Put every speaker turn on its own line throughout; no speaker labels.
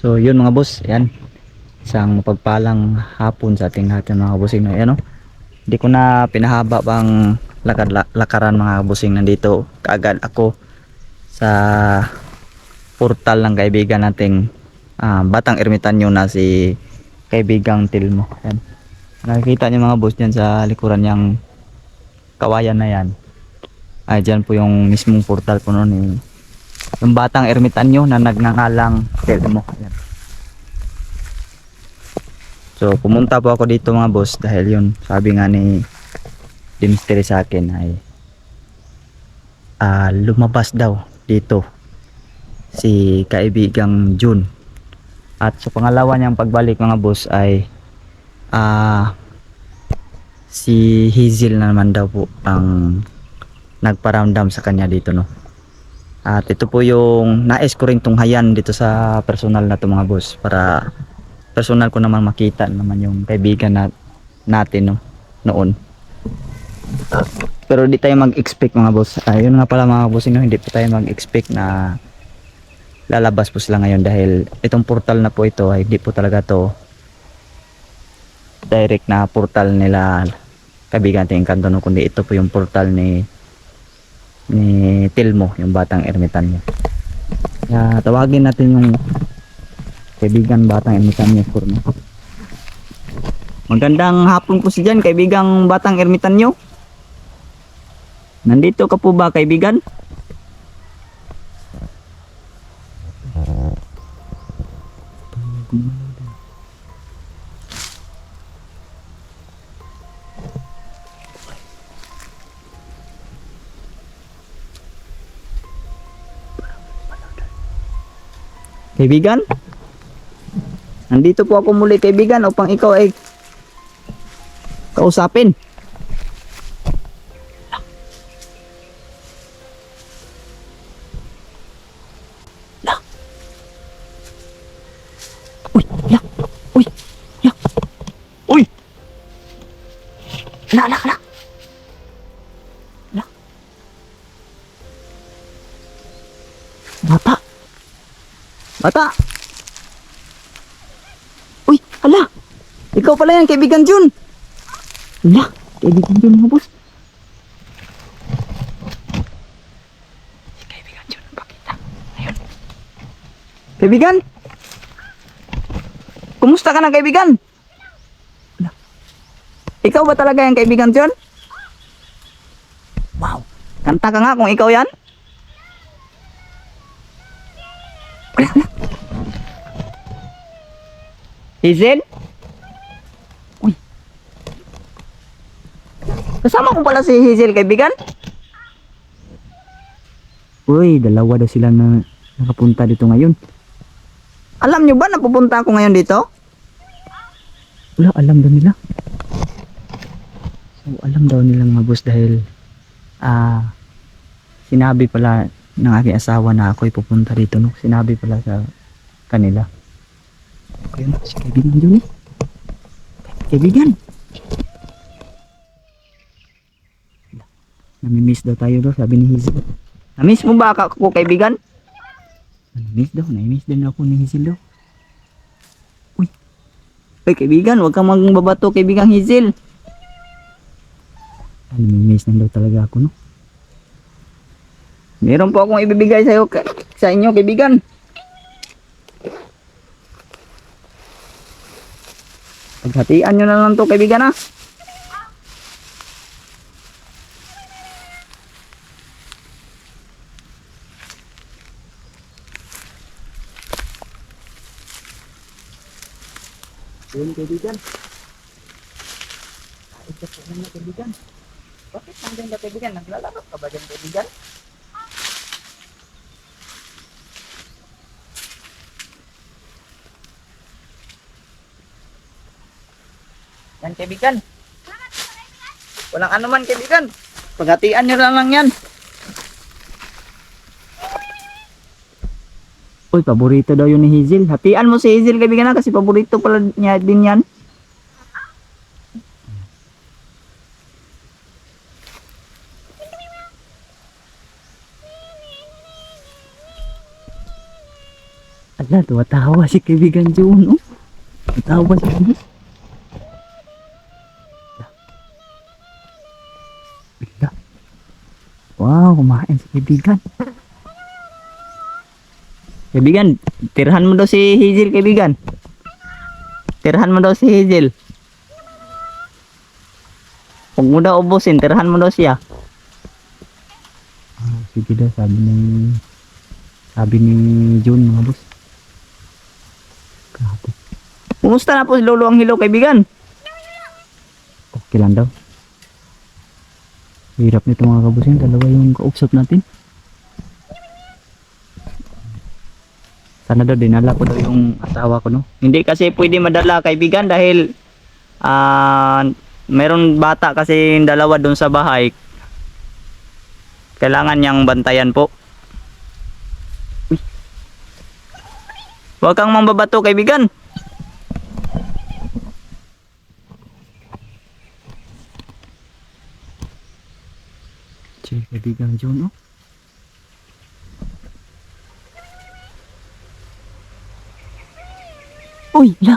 So yun mga boss, yan. Isang mapagpalang hapon sa ating lahat ng mga bossing no. Ayan, no? Hindi ko na pinahaba pang lakaran mga bossing. Nandito kaagad ako sa portal ng kaibigan nating Batang Ermitanyo na si kaibigang Tilmo. Ayan. Nakikita niyo mga boss dyan sa likuran niyang kawayan na yan. Ay dyan po yung mismong portal po noon eh. Yung Batang Ermitanyo na nagngangalang Tilmo. Ayan. So pumunta po ako dito mga boss dahil yun sabi nga ni Dimisteri sa akin ay lumabas daw dito si kaibigang June. At sa pangalawa niyang pagbalik mga boss ay si Hazel na naman daw po ang nagparamdam sa kanya dito no. At ito po yung nais ko ring tunghayan dito sa personal na to mga boss para personal ko naman makita naman yung kaibigan natin no, noon. Pero di tayo mag-expect mga boss. Ayun nga pala mga boss, no, hindi po tayo mag-expect na lalabas po sila ngayon dahil itong portal na po ito ay hindi po talaga to direct na portal nila kaibigan natin Encanto no, kundi ito po yung portal ni Tilmo, yung Batang Ermitanyo. Kaya tawagin natin yung kaibigan Batang Ermitanyo po, no? Magandang hapon po si dyan kaibigang Batang Ermitanyo. Nandito ka po ba kaibigan? Kaibigan? Nandito po ako muli kaibigan upang ikaw ay kausapin. Uy, yak. Uy, yak. Uy. Ala. Bata. Uy, ala. Ikaw pala yan kaibigan Jun. Ala, kaibigan Jun mga boss. Kaibigan Jun, pakita. Ayun. Kaibigan. Kumusta ka na kaibigan? Ala. Ikaw ba talaga yung kaibigan Jun? Wow. Kanta ka nga kung ikaw yan. Ala. Hazel? Uy. Kasama ko pala si Hazel kaibigan. Uy, dalawa daw sila na nakapunta dito ngayon. Alam nyo ba na pupunta ako ngayon dito? Wala, alam daw nila. So, alam daw nila mga boss dahil sinabi pala ng aking asawa na ako'y pupunta dito, no? Sinabi pala sa kanila. Ayun, si kaibigan dyan eh. Kaibigan. Namimiss daw tayo daw, sabi ni Hazel. Namiss mo ba ako kaibigan? Namimiss din ako ni Hazel daw. Uy. Uy kaibigan, huwag kang magbabato kaibigan Hazel. Namimiss na daw talaga ako no. Meron po akong ibibigay sa inyo kaibigan. Paghatian nyo na lang to kaibigan ha. Yun kaibigan. Ito po na kaibigan. Bakit nandiyan ka kaibigan? Naglalaro ka ba dyan kaibigan? Yan kaibigan. Walang anuman kaibigan. Paghatian nyo lang yan. Uy, paborito daw yun ni Hazel. Hatian mo si Hazel kaibigan na kasi paborito pala niya din yan. Ala, tuwatawa si kaibigan June, oh. Tuwatawa si June. Bigla. Wow, kumain si kaibigan. Kaibigan, tirahan mo daw si Hazel, kaibigan. Tirahan mo daw si Hazel. Huwag mo daw ubusin, tirahan mo daw siya. Ah, sige daw, sabi ni June, mga boss. Grabe. Kumusta na po si Lolo ang hilo, kaibigan? Okay lang daw. Hirap nito mga kabusing, dalawa yung kausap natin. Sana daw dinala ko daw yung asawa ko, no? Hindi kasi pwede madala, kaibigan, dahil meron bata kasi dalawa doon sa bahay. Kailangan niyang bantayan po. Uy. Huwag kang mambabato, kaibigan. Che, kaibigan John, oh. Uy, la,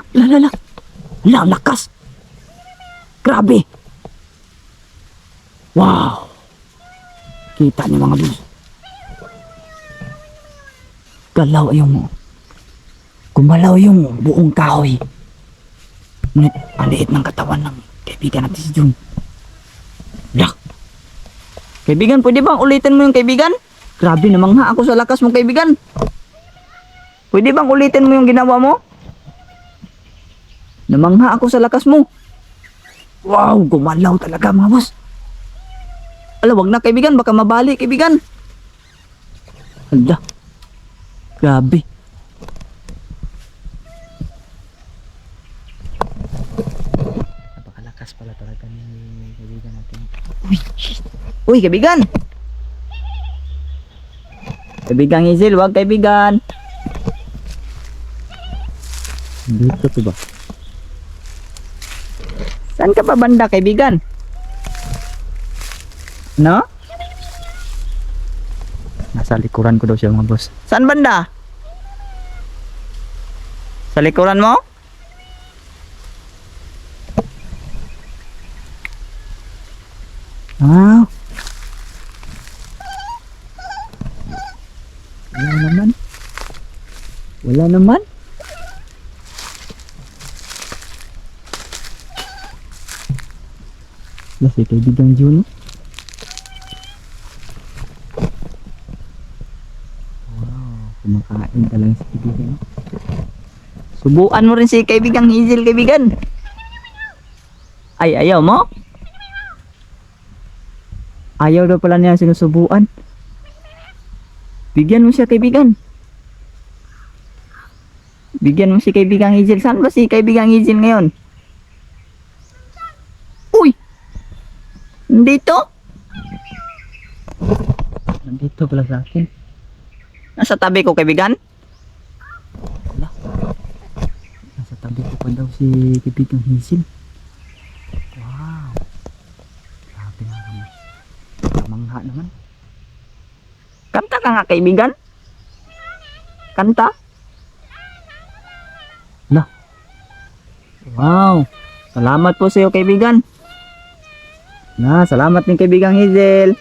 lakas. Grabe. Wow. Kita niyo mga boss. Galaw yung, gumalaw yung buong kahoy. Ngunit, aliit ng katawan ng kaibigan natin si June. Yak. Kaibigan, pwede bang ulitin mo yung kaibigan? Grabe, namangha ako sa lakas mo, kaibigan. Pwede bang ulitin mo yung ginawa mo? Namangha ako sa lakas mo. Wow, gumalaw talaga mga boss. Ala, wag na kaibigan, baka mabali kaibigan. Ala, grabe. Napakalakas pala talaga ni kaibigan natin. Uy, shit. Uy, kaibigan. Kaibigan Hazel, wag kaibigan. Dito to ba? Saan ka pa banda, kaibigan? No? Nasa likuran ko daw siya mga boss. Saan banda? Sa likuran mo? Ah. Wala naman. Wala naman. Si kaibigang June. Wow, kumakain talaga si kaibigan. Subuan mo rin si kaibigang Hazel, kaibigan. Ay, ayaw mo? Ayaw daw pala niya sinusubuan. Bigyan mo siya, kaibigan. Bigyan mo si kaibigang Hazel. Saan ba si kaibigang Hazel ngayon? Uy! Nandito? Nandito pala sa akin. Nasa tabi ko, kaibigan? Wala. Nasa tabi ko pa daw si kaibigang Hazel. Wow. Grabe nga naman. Mangha naman. Kanta ka nga, kaibigan? Kanta? Lah. Wow. Salamat po sa iyo, kaibigan. Na, salamat din kaibigang Hazel.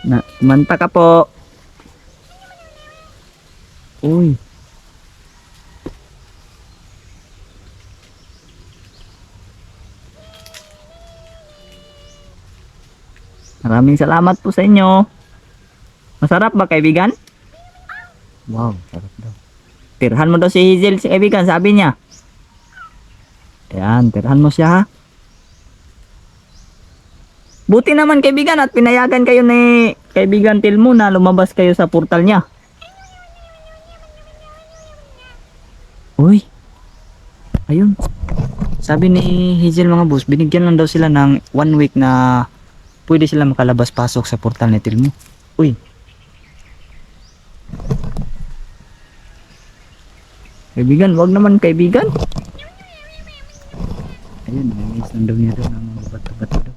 Na, kumanta ka po. Uy. Maraming salamat po sa inyo. Masarap ba, kaibigan? Wow, sarap daw. Tirhan mo daw si Hazel, si kaibigan, sabi niya. Ayan, tirhan mo siya, ha. Buti naman, kaibigan, at pinayagan kayo ni kaibigan Tilmo na lumabas kayo sa portal niya. Uy. Ayun. Sabi ni Hazel mga boss, binigyan lang daw sila ng 1 week na pwede sila makalabas-pasok sa portal ni Tilmo. Uy. Kaibigan, wag naman, kaibigan. Ayun, nangis lang daw niya daw ng mga bato-bato daw.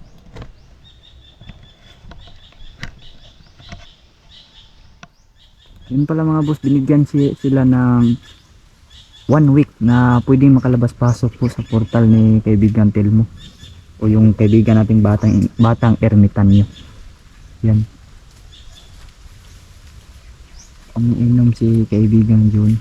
Yun pala mga boss, binigyan sila ng 1 week na pwedeng makalabas pasok po sa portal ni kaibigan Telmo o yung kaibigan nating batang ermitanyo. Yan. Umiinom si kaibigan June.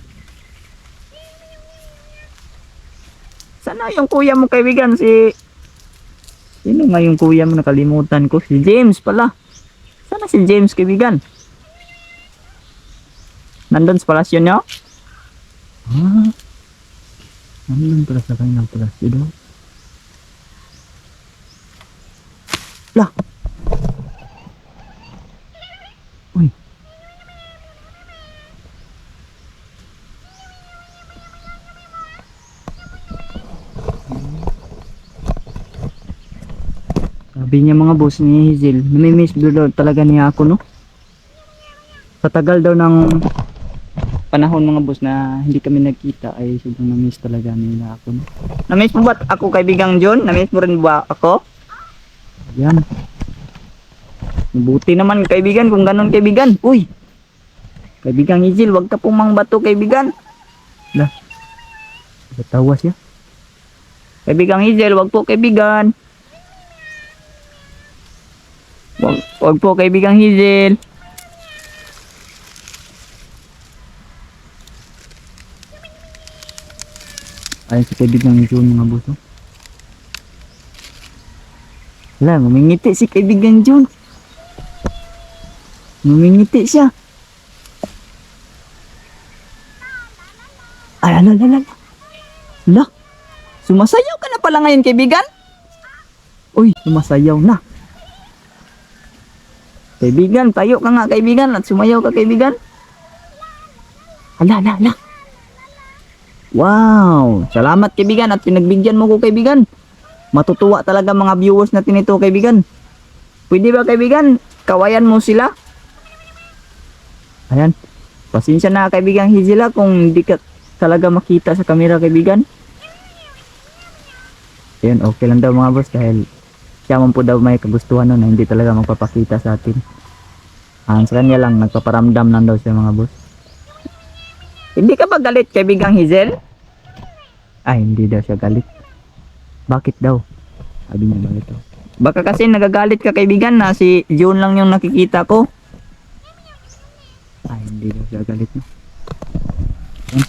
Sana yung kuya mo kaibigan sino nga yung kuya mo, nakalimutan ko, si James pala. Sana si James kaibigan. Nandun sa palasyo nyo? Ah, nandun pala sa kanilang palasyo daw. Lah. Uy. Sabi niya mga boss ni Hazel, namimiss daw talaga niya ako, no? Sa tagal daw ng panahon mga boss na hindi kami nagkita ay sobrang namiss talaga nila ako, no? Namiss mo ba ako kaibigang John? Namiss mo rin ba ako? Yan. Mabuti naman kaibigan kung ganun kaibigan. Uy! Kaibigang Hazel, wag ka pumang bato kaibigan. Lah. Natawa siya. Kaibigang Hazel, wag po kaibigan. Wag po kaibigang Hazel. Ay si kaibigang June mga boss. Wala, ngumingiti si kaibigan June. Ngumingiti siya. Ay, ala. Lah, sumasayaw ka na pala ngayon kaibigan? Uy, sumasayaw na. Kaibigan, tayo ka nga kaibigan at sumayaw ka kaibigan. Ala. Wow, salamat kaibigan at pinagbigyan mo ko kaibigan. Matutuwa talaga mga viewers natin ito kaibigan. Pwede ba kaibigan, kawayan mo sila? Ayan, pasensya na kaibigan Hizila kung hindi ka talaga makita sa camera kaibigan. Ayan, okay lang daw mga boss dahil siya man po daw may kagustuhan nun na hindi talaga magpapakita sa atin. Sa kanya lang, nagpaparamdam lang daw siya mga boss. Hindi ka ba galit kaibigang Hazel? Ay, hindi daw siya galit. Bakit daw? Sabi niya bakit daw. Baka kasi nagagalit ka kaibigan na si June lang yung nakikita ko. Ay, hindi daw siya galit. Yan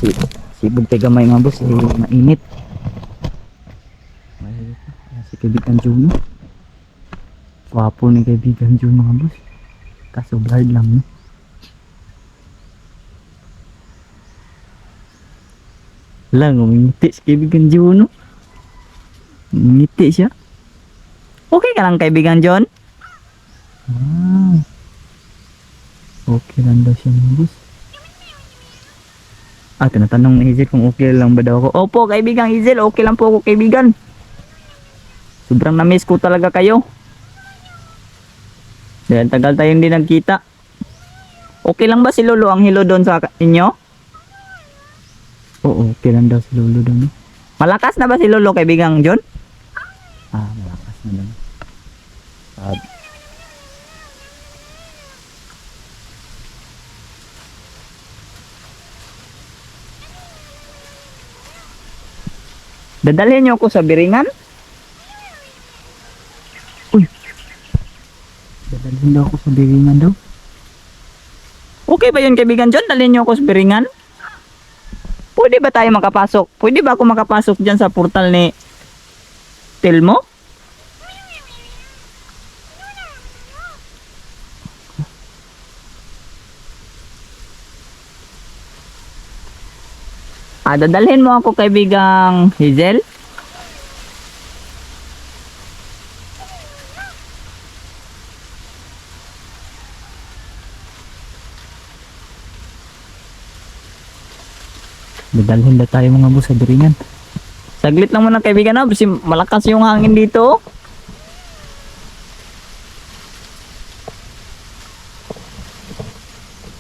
si Buntegamay mga boss, mainit. Ay, si kaibigan June. Wapo ni kaibigan June mga boss. Kaso blurred lang, no? Lang, umingiti si kaibigan June, no? Umingiti siya. Okay ka lang kaibigan John? Ah, okay lang daw siya mga boss. Tinatanong ni Hazel kung okay lang ba daw ako. Opo kaibigan Hazel, okay lang po ako kaibigan. Sobrang na-miss ko talaga kayo. Dahil tagal tayong hindi nagkita. Okay lang ba si Lolo ang hilo doon sa inyo? Oo, okay lang daw si Lolo doon. Malakas na ba si Lolo kaibigang John? Malakas na daw. Dadalhin niyo ako sa Biringan? Uy. Dadalhin daw ako sa Biringan daw. Okay ba yun kaibigan John? Dalhin niyo ako sa Biringan? Pwede ba tayo makapasok? Pwede ba ako makapasok dyan sa portal ni Telmo? Dadalhin mo ako kaibigang Hazel? Dadalhin na tayo mga boss sa Biringan. Saglit lang muna kaibigan na, kasi malakas yung hangin dito.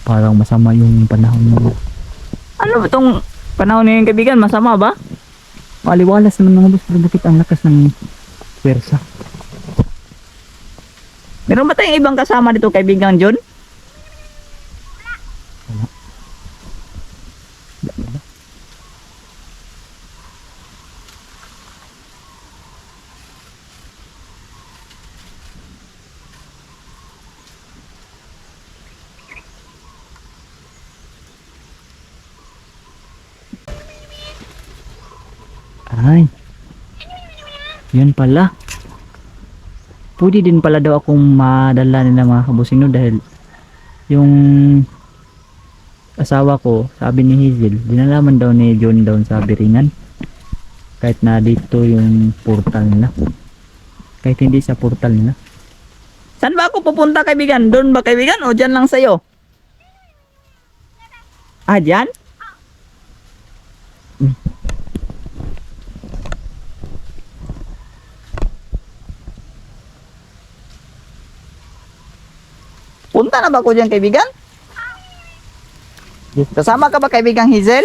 Parang masama yung panahon mo. Ano ba itong panahon na yung kaibigan? Masama ba? Maliwalas naman mga boss, pero bakit ang lakas ng pwersa? Meron ba tayong ibang kasama dito kaibigan John? Wala. Ay, yun pala. Pwede din pala daw akong madala nila mga kabusing no, dahil yung asawa ko, sabi ni Hazel, dinalaman daw ni John down sa Biringan. Kahit na dito yung portal nila. Kahit hindi sa portal nila. Saan ba ako pupunta kaibigan? Doon ba kaibigan o dyan lang sa'yo? Ah, dyan? Hmm. Punta na ba ako dyan kaibigan? Kasama ka ba kaibigang Hazel?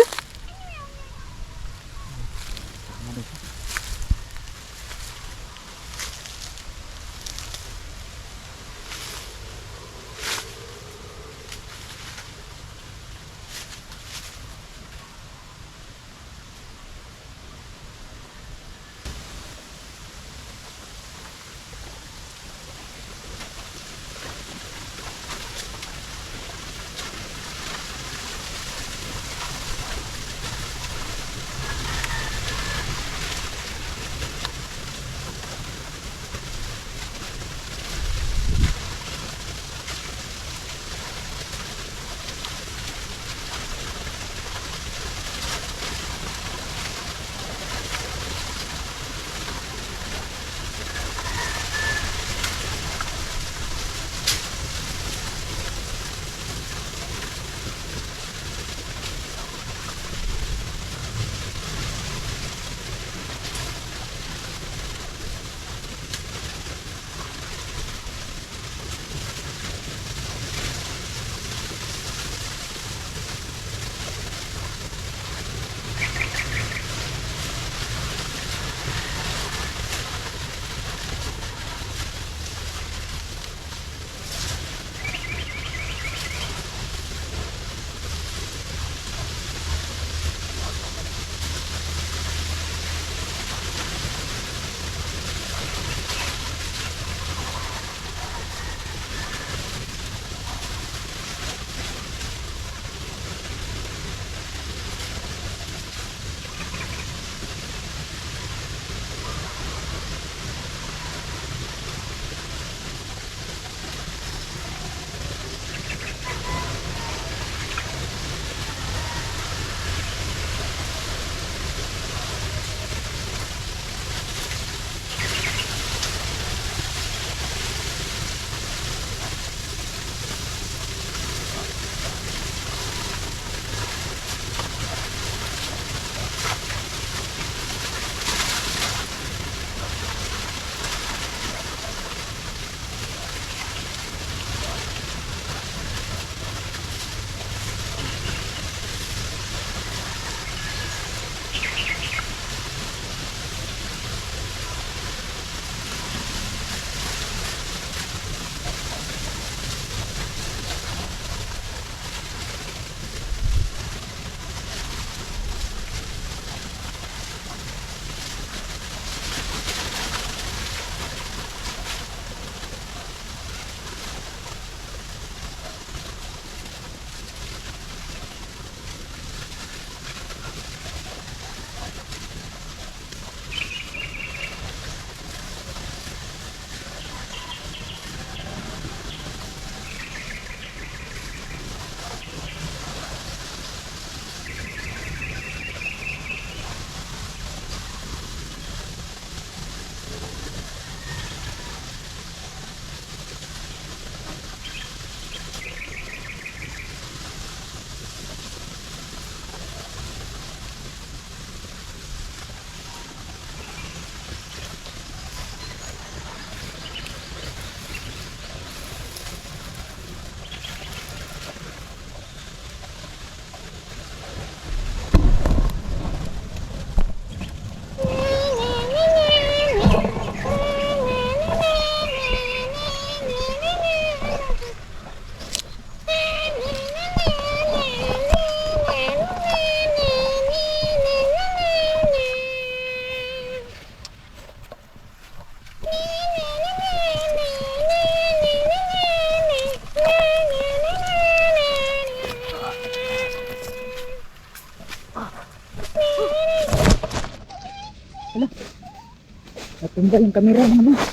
Natumba yung camera mga boss.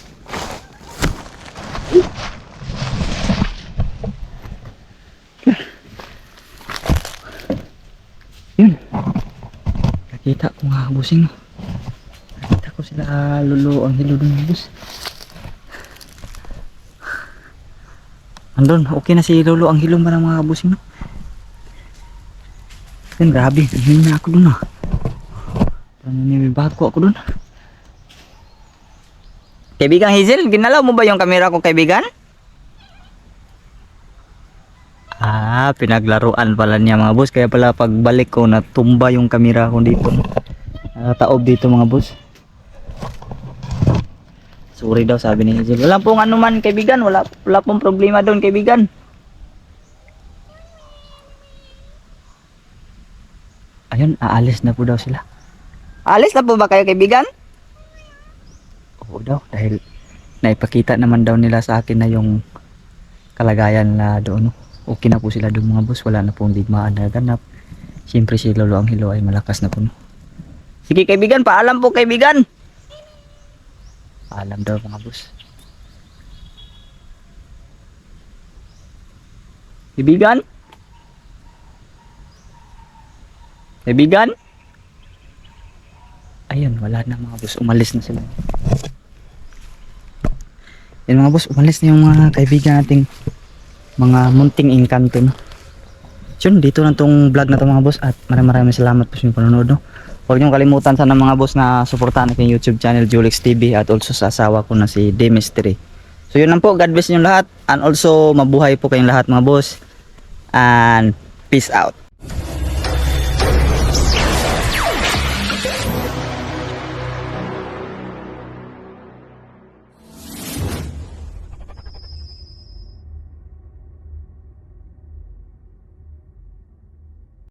Yun. Nakita ko mga kabusing. Nakita ko sila Lolo ang hilo dun mga boss. Andun, okay na si Lolo ang hilo ba ng mga kabusing no? Yan, grabe. Hindi na ako dun ah. Bago ako dun. Kaibigan Hazel, ginalaw mo ba yung camera ko kaibigan? Ah, pinaglaruan pala niya mga boss. Kaya pala pagbalik ko natumba yung camera ko dito. Nakataob dito mga boss. Sorry daw sabi ni Hazel. Wala pong ano man kaibigan. Wala pong problema doon kaibigan. Ayun, aalis na po daw sila. Aalis na po ba kayo kaibigan? Oo daw, dahil naipakita naman daw nila sa akin na yung kalagayan na doon. Okay na po sila doon mga boss, wala na pong digmaan na ganap. Siyempre si Lolo ang hilo ay malakas na po. No? Sige kaibigan, paalam po kaibigan. Paalam daw mga boss. Kaibigan? Kaibigan? Ayun, wala na mga boss, umalis na sila. Yan mga boss, umalis na yung mga kaibigan nating mga munting engkanto no. Yun, dito na tong vlog na to mga boss at maraming salamat po sa inyong panonood no. Huwag niyong kalimutan sana mga boss na suportahan aking YouTube channel Julix TV at also sa asawa ko na si Demistry. So yun lang po, God bless niyo lahat and also mabuhay po kayong lahat mga boss and peace out.